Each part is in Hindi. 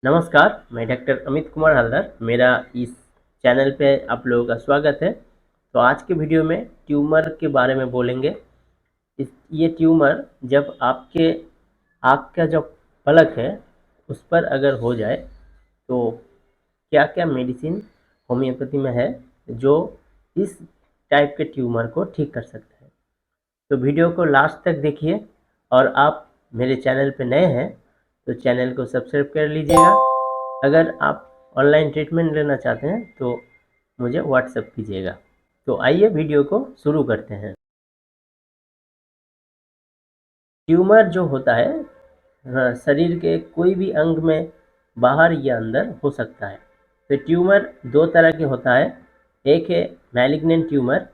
नमस्कार, मैं डॉक्टर अमित कुमार हल्दर। मेरा इस चैनल पे आप लोगों का स्वागत है। तो आज के वीडियो में ट्यूमर के बारे में बोलेंगे। ये ट्यूमर जब आपके आँख का जो पलक है उस पर अगर हो जाए तो क्या क्या मेडिसिन होम्योपैथी में है जो इस टाइप के ट्यूमर को ठीक कर सकते हैं। तो वीडियो को लास्ट तक देखिए और आप मेरे चैनल पे नए हैं तो चैनल को सब्सक्राइब कर लीजिएगा। अगर आप ऑनलाइन ट्रीटमेंट लेना चाहते हैं तो मुझे व्हाट्सएप कीजिएगा। तो आइए वीडियो को शुरू करते हैं। ट्यूमर जो होता है शरीर के कोई भी अंग में बाहर या अंदर हो सकता है। तो ट्यूमर दो तरह के होता है, एक है मैलिग्नेंट ट्यूमर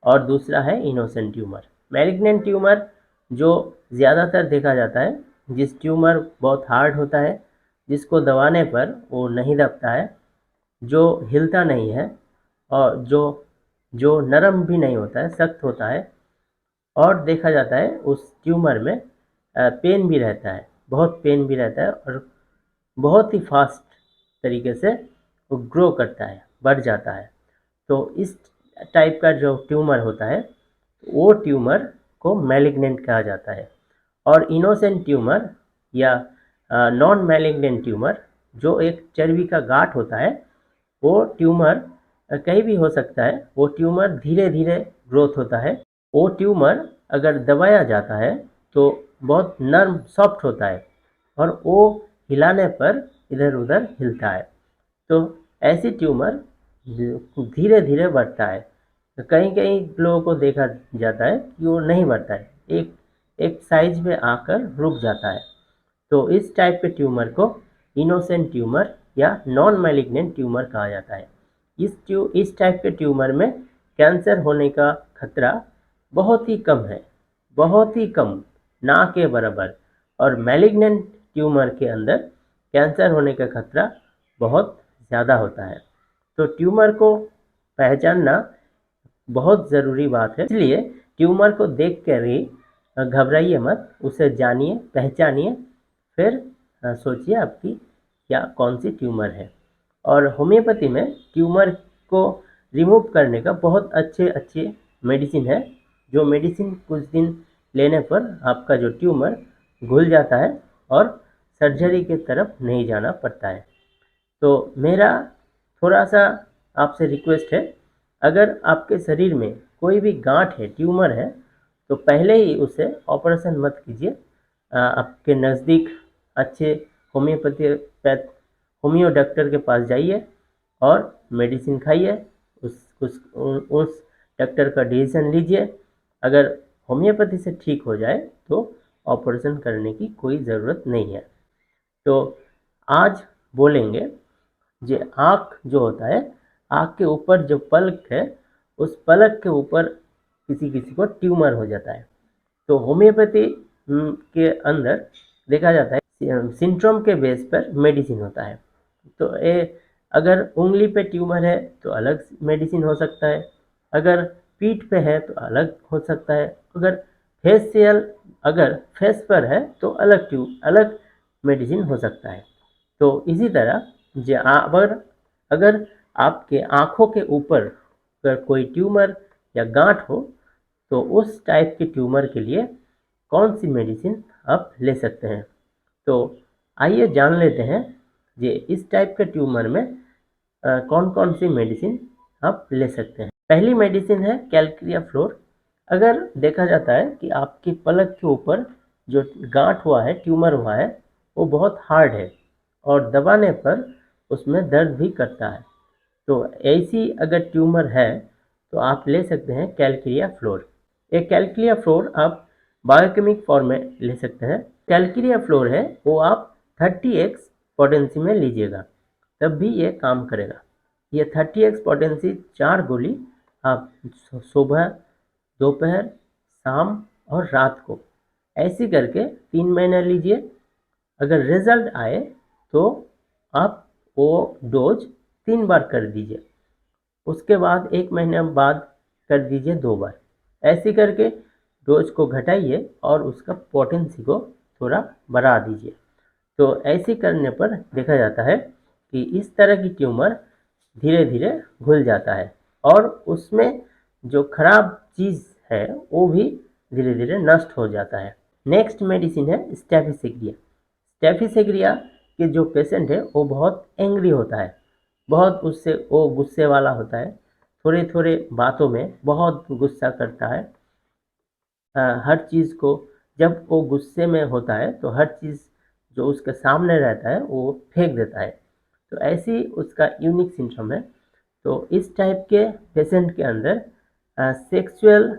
और दूसरा है इनोसेंट ट्यूमर। मैलिग्नेंट ट्यूमर जो ज़्यादातर देखा जाता है, जिस ट्यूमर बहुत हार्ड होता है, जिसको दबाने पर वो नहीं दबता है, जो हिलता नहीं है और जो जो नरम भी नहीं होता है, सख्त होता है। और देखा जाता है उस ट्यूमर में पेन भी रहता है, बहुत पेन भी रहता है और बहुत ही फास्ट तरीके से वो ग्रो करता है, बढ़ जाता है। तो इस टाइप का जो ट्यूमर होता है वो ट्यूमर को मैलिग्नेंट कहा जाता है। और इनोसेंट ट्यूमर या नॉन मैलिग्नेंट ट्यूमर जो एक चर्बी का गांठ होता है, वो ट्यूमर कहीं भी हो सकता है। वो ट्यूमर धीरे धीरे ग्रोथ होता है। वो ट्यूमर अगर दबाया जाता है तो बहुत नर्म सॉफ्ट होता है और वो हिलाने पर इधर उधर हिलता है। तो ऐसी ट्यूमर धीरे धीरे बढ़ता है। तो कहीं कहीं लोगों को देखा जाता है कि वो नहीं बढ़ता है, एक एक साइज में आकर रुक जाता है। तो इस टाइप के ट्यूमर को इनोसेंट ट्यूमर या नॉन मैलिग्नेंट ट्यूमर कहा जाता है। इस टाइप के ट्यूमर में कैंसर होने का खतरा बहुत ही कम है, बहुत ही कम, ना के बराबर। और मैलिग्नेंट ट्यूमर के अंदर कैंसर होने का खतरा बहुत ज़्यादा होता है। तो ट्यूमर को पहचानना बहुत ज़रूरी बात है। इसलिए ट्यूमर को देख कर ही घबराइए मत, उसे जानिए, पहचानिए, फिर सोचिए आपकी क्या कौन सी ट्यूमर है। और होम्योपैथी में ट्यूमर को रिमूव करने का बहुत अच्छे अच्छे मेडिसिन है, जो मेडिसिन कुछ दिन लेने पर आपका जो ट्यूमर घुल जाता है और सर्जरी की तरफ नहीं जाना पड़ता है। तो मेरा थोड़ा सा आपसे रिक्वेस्ट है, अगर आपके शरीर में कोई भी गांठ है, ट्यूमर है, तो पहले ही उसे ऑपरेशन मत कीजिए। आपके नज़दीक अच्छे होम्योपैथी होम्यो डॉक्टर के पास जाइए और मेडिसिन खाइए। उस डॉक्टर का डिसीजन लीजिए। अगर होम्योपैथी से ठीक हो जाए तो ऑपरेशन करने की कोई ज़रूरत नहीं है। तो आज बोलेंगे जो आँख जो होता है, आँख के ऊपर जो पलक है, उस पलक के ऊपर किसी किसी को ट्यूमर हो जाता है। तो होम्योपैथी के अंदर देखा जाता है सिंड्रोम के बेस पर मेडिसिन होता है। तो अगर उंगली पे ट्यूमर है तो अलग मेडिसिन हो सकता है, अगर पीठ पे है तो अलग हो सकता है, अगर फेस पर है तो अलग मेडिसिन हो सकता है। तो इसी तरह अगर आपके आँखों के ऊपर अगर कोई ट्यूमर या गांठ हो तो उस टाइप के ट्यूमर के लिए कौन सी मेडिसिन आप ले सकते हैं। तो आइए जान लेते हैं ये इस टाइप के ट्यूमर में कौन कौन सी मेडिसिन आप ले सकते हैं। पहली मेडिसिन है कैलक्रिया फ्लोर। अगर देखा जाता है कि आपकी पलक के ऊपर जो गांठ हुआ है, ट्यूमर हुआ है, वो बहुत हार्ड है और दबाने पर उसमें दर्द भी करता है, तो ऐसी अगर ट्यूमर है तो आप ले सकते हैं कैलक्रिया फ्लोर। एक कैलक्रिया फ्लोर आप बायोकेमिक फॉर्म में ले सकते हैं। कैलक्रिया फ्लोर है वो आप 30x पोटेंसी में लीजिएगा, तब भी ये काम करेगा। ये 30x पोटेंसी 4 गोली आप सुबह, दोपहर, शाम और रात को ऐसी करके 3 महीने लीजिए। अगर रिजल्ट आए तो आप वो डोज 3 बार कर दीजिए, उसके बाद 1 महीने बाद कर दीजिए 2 बार। ऐसे करके डोज को घटाइए और उसका पोटेंसी को थोड़ा बढ़ा दीजिए। तो ऐसे करने पर देखा जाता है कि इस तरह की ट्यूमर धीरे धीरे घुल जाता है और उसमें जो खराब चीज़ है वो भी धीरे धीरे नष्ट हो जाता है। नेक्स्ट मेडिसिन है स्टेफिसेग्रिया। स्टेफिसेग्रिया के जो पेशेंट है वो बहुत एंग्री होता है, बहुत उससे वो गुस्से वाला होता है, थोड़े थोड़े बातों में बहुत गुस्सा करता है। हर चीज़ को जब वो गुस्से में होता है तो हर चीज़ जो उसके सामने रहता है वो फेंक देता है। तो ऐसी उसका यूनिक सिंड्रोम है। तो इस टाइप के पेशेंट के अंदर सेक्सुअल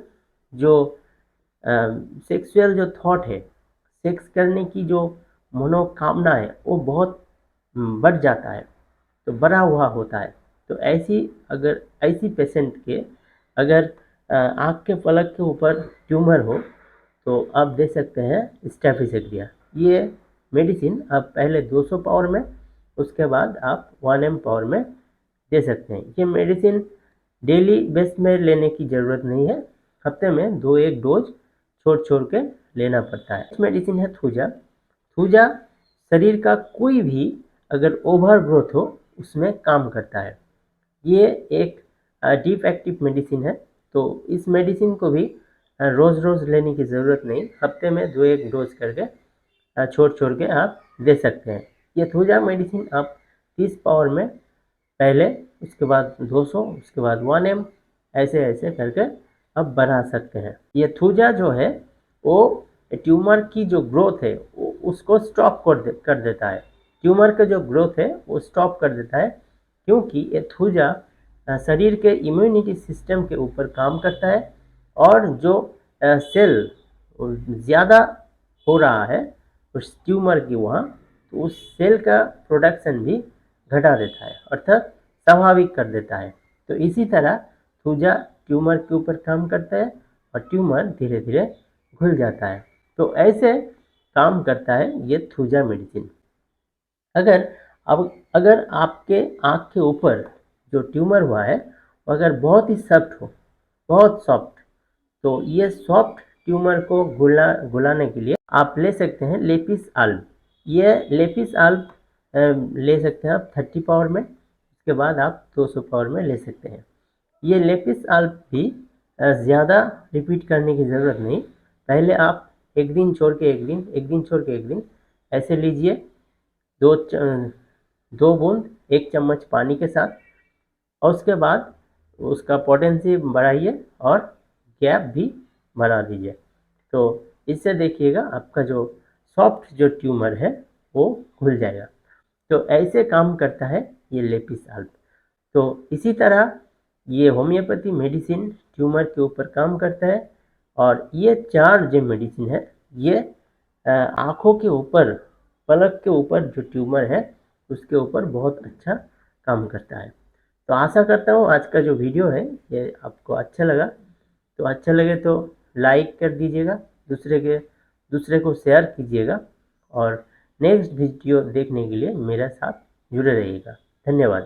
जो सेक्सुअल जो थॉट है, सेक्स करने की जो मनोकामना है वो बहुत बढ़ जाता है, तो बढ़ा हुआ होता है। तो ऐसी पेशेंट के अगर आँख के पलक के ऊपर ट्यूमर हो तो आप दे सकते हैं स्टेफिसेग्रिया। ये मेडिसिन आप पहले 200 पावर में, उसके बाद आप 1 एम पावर में दे सकते हैं। ये मेडिसिन डेली बेस में लेने की ज़रूरत नहीं है, हफ्ते में 2-1 डोज छोड़ छोड़ के लेना पड़ता है। मेडिसिन है थूजा। थूजा शरीर का कोई भी अगर ओवर ग्रोथ हो उसमें काम करता है। ये एक डीप एक्टिव मेडिसिन है। तो इस मेडिसिन को भी रोज़ रोज़ लेने की ज़रूरत नहीं, हफ्ते में 2-1 डोज करके छोड़ छोड़ के आप दे सकते हैं। ये थूजा मेडिसिन आप 30 पावर में पहले, उसके बाद 200, उसके बाद 1 एम, ऐसे ऐसे करके आप बढ़ा सकते हैं। ये थूजा जो है वो ट्यूमर की जो ग्रोथ है उसको स्टॉप कर देता है। ट्यूमर का जो ग्रोथ है वो स्टॉप कर देता है, क्योंकि ये थूजा शरीर के इम्यूनिटी सिस्टम के ऊपर काम करता है और जो सेल ज़्यादा हो रहा है उस ट्यूमर की वहाँ, तो उस सेल का प्रोडक्शन भी घटा देता है, अर्थात स्वाभाविक कर देता है। तो इसी तरह थूजा ट्यूमर के ऊपर काम करता है और ट्यूमर धीरे धीरे घुल जाता है। तो ऐसे काम करता है ये थूजा मेडिसिन। अगर आपके आँख के ऊपर जो ट्यूमर हुआ है वो अगर बहुत ही सॉफ्ट हो, बहुत सॉफ्ट, तो ये सॉफ्ट ट्यूमर को घुलाने के लिए आप ले सकते हैं लेपिस आल्ब। ये लेपिस आल्ब ले सकते हैं आप 30 पावर में, उसके बाद आप 200 पावर में ले सकते हैं। ये लेपिस आल्ब भी ज़्यादा रिपीट करने की ज़रूरत नहीं, पहले आप एक दिन छोड़ के एक दिन, एक दिन छोड़ के एक दिन ऐसे लीजिए, 2 बूंद 1 चम्मच पानी के साथ, और उसके बाद उसका पोटेंसी बढ़ाइए और गैप भी बढ़ा दीजिए। तो इससे देखिएगा आपका जो सॉफ्ट जो ट्यूमर है वो घुल जाएगा। तो ऐसे काम करता है ये लेपिस आल्ब। तो इसी तरह ये होम्योपैथी मेडिसिन ट्यूमर के ऊपर काम करता है, और ये 4 जो मेडिसिन है ये आँखों के ऊपर, पलक के ऊपर जो ट्यूमर है उसके ऊपर बहुत अच्छा काम करता है। तो आशा करता हूँ आज का जो वीडियो है ये आपको अच्छा लगा। तो अच्छा लगे तो लाइक कर दीजिएगा, दूसरे को शेयर कीजिएगा, और नेक्स्ट वीडियो देखने के लिए मेरे साथ जुड़े रहिएगा। धन्यवाद।